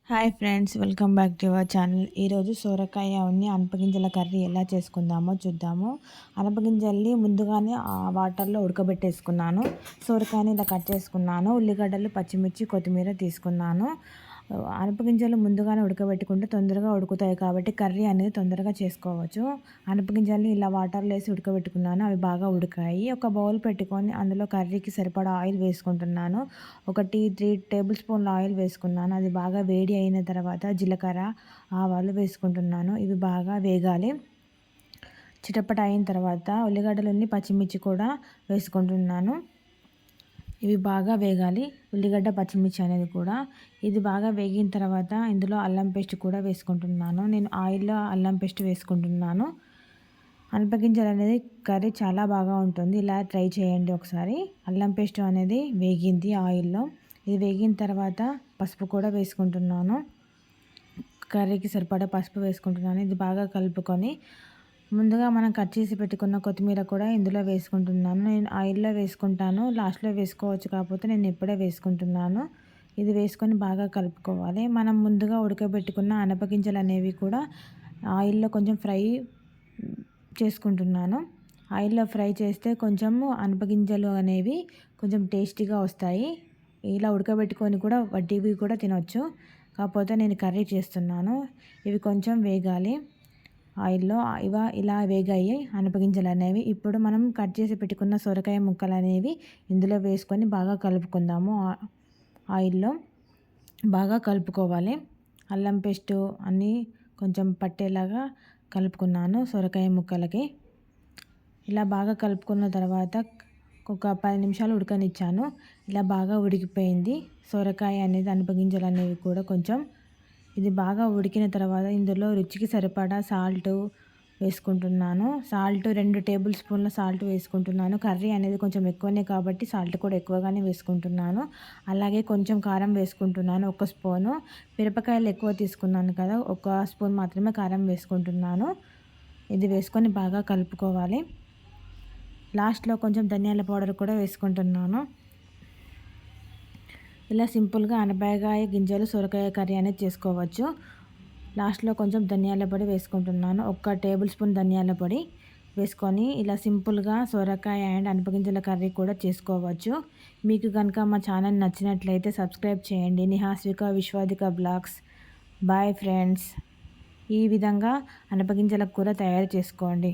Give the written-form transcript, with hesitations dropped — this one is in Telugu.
Hi friends, welcome back to our channel. ఈరోజు సొరకాయ అనపగింజల కర్రీ ఎలా చేసుకుందామో చూద్దాము. అనపగింజల్ని ముందుగానే వాటర్లో ఉడకబెట్టేసుకున్నాను. సొరకాయని ఇలా కట్ చేసుకున్నాను. ఉల్లిగడ్డలు, పచ్చిమిర్చి, కొత్తిమీర తీసుకున్నాను. అనపగింజలు ముందుగానే ఉడకబెట్టుకుంటే తొందరగా ఉడుకుతాయి కాబట్టి కర్రీ అనేది తొందరగా చేసుకోవచ్చు. అనపగింజల్ని ఇలా వాటర్లో వేసి ఉడకబెట్టుకున్నాను. అవి బాగా ఉడికాయి. ఒక బౌల్ పెట్టుకొని అందులో కర్రీకి సరిపడా ఆయిల్ వేసుకుంటున్నాను. 3 టేబుల్ స్పూన్ల ఆయిల్ వేసుకున్నాను. అది బాగా వేడి అయిన తర్వాత జీలకర్ర, ఆవాలు వేసుకుంటున్నాను. ఇవి బాగా వేగాలి. చిటపట అయిన తర్వాత ఉల్లిగడ్డలు, పచ్చిమిర్చి కూడా వేసుకుంటున్నాను. ఇవి బాగా వేగాలి. ఉల్లిగడ్డ, పచ్చిమిర్చి అనేది కూడా. ఇది బాగా వేగిన తర్వాత ఇందులో అల్లం పేస్ట్ కూడా వేసుకుంటున్నాను. నేను ఆయిల్‌లో అల్లం పేస్ట్ వేసుకుంటున్నాను. అనపగింజలు అనేది కర్రీ చాలా బాగా ఉంటుంది. ఇలా ట్రై చేయండి ఒకసారి. అల్లం పేస్ట్ అనేది వేగింది ఆయిల్‌లో. ఇది వేగిన తర్వాత పసుపు కూడా వేసుకుంటున్నాను. కర్రీకి సరిపడా పసుపు వేసుకుంటున్నాను. ఇది బాగా కలుపుకొని ముందుగా మనం కట్ చేసి పెట్టుకున్న కొత్తిమీర కూడా ఇందులో వేసుకుంటున్నాను. నేను ఆయిల్‌లో వేసుకుంటాను. లాస్ట్‌లో వేసుకోవచ్చు, కాకపోతే నేను ఇప్పుడే వేసుకుంటున్నాను. ఇది వేసుకొని బాగా కలుపుకోవాలి. మనం ముందుగా ఉడకబెట్టుకున్న అనపగింజలు అనేవి కూడా ఆయిల్‌లో కొంచెం ఫ్రై చేసుకుంటున్నాను. ఆయిల్‌లో ఫ్రై చేస్తే కొంచెము అనపగింజలు అనేవి కొంచెం టేస్టీగా వస్తాయి. ఇలా ఉడకబెట్టుకొని కూడా వట్టివి కూడా తినొచ్చు. కాకపోతే నేను కర్రీ చేస్తున్నాను. ఇవి కొంచెం వేగాలి ఆయిల్‌లో. ఇలా వేగాయి అనపగింజలు అనేవి. ఇప్పుడు మనం కట్ చేసి పెట్టుకున్న సొరకాయ ముక్కలు అనేవి ఇందులో వేసుకొని బాగా కలుపుకుందాము. ఆయిల్‌లో బాగా కలుపుకోవాలి. అల్లం పేస్టు అన్నీ కొంచెం పట్టేలాగా కలుపుకున్నాను సొరకాయ ముక్కలకి. ఇలా బాగా కలుపుకున్న తర్వాత ఒక 10 నిమిషాలు ఉడకనిచ్చాను. ఇలా బాగా ఉడికిపోయింది. సొరకాయ అనేది, అనపగింజలు అనేవి కూడా కొంచెం. ఇది బాగా ఉడికిన తర్వాత ఇందులో రుచికి సరిపడా సాల్ట్ వేసుకుంటున్నాను. 2 టేబుల్ స్పూన్ల సాల్ట్ వేసుకుంటున్నాను. కర్రీ అనేది కొంచెం ఎక్కువనే కాబట్టి సాల్ట్ కూడా ఎక్కువగానే వేసుకుంటున్నాను. అలాగే కొంచెం కారం వేసుకుంటున్నాను, 1 స్పూను. మిరపకాయలు ఎక్కువ తీసుకున్నాను కదా, 1 స్పూన్ మాత్రమే కారం వేసుకుంటున్నాను. ఇది వేసుకొని బాగా కలుపుకోవాలి. లాస్ట్‌లో కొంచెం ధనియాల పౌడర్ కూడా వేసుకుంటున్నాను. ఇలా సింపుల్‌గా అనపకాయ గింజలు సొరకాయ కర్రీ అనేది చేసుకోవచ్చు. లాస్ట్‌లో కొంచెం ధనియాల పొడి వేసుకుంటున్నాను. 1 టేబుల్ స్పూన్ ధనియాల పొడి వేసుకొని ఇలా సింపుల్‌గా సొరకాయ అండ్ అనపగింజల కర్రీ కూడా చేసుకోవచ్చు. మీకు కనుక మా ఛానల్ నచ్చినట్లయితే సబ్స్క్రైబ్ చేయండి. నిహాస్విక విశ్వాదిక బ్లాగ్స్. Bye friends. ఈ విధంగా అనపగింజల కూర తయారు చేసుకోండి.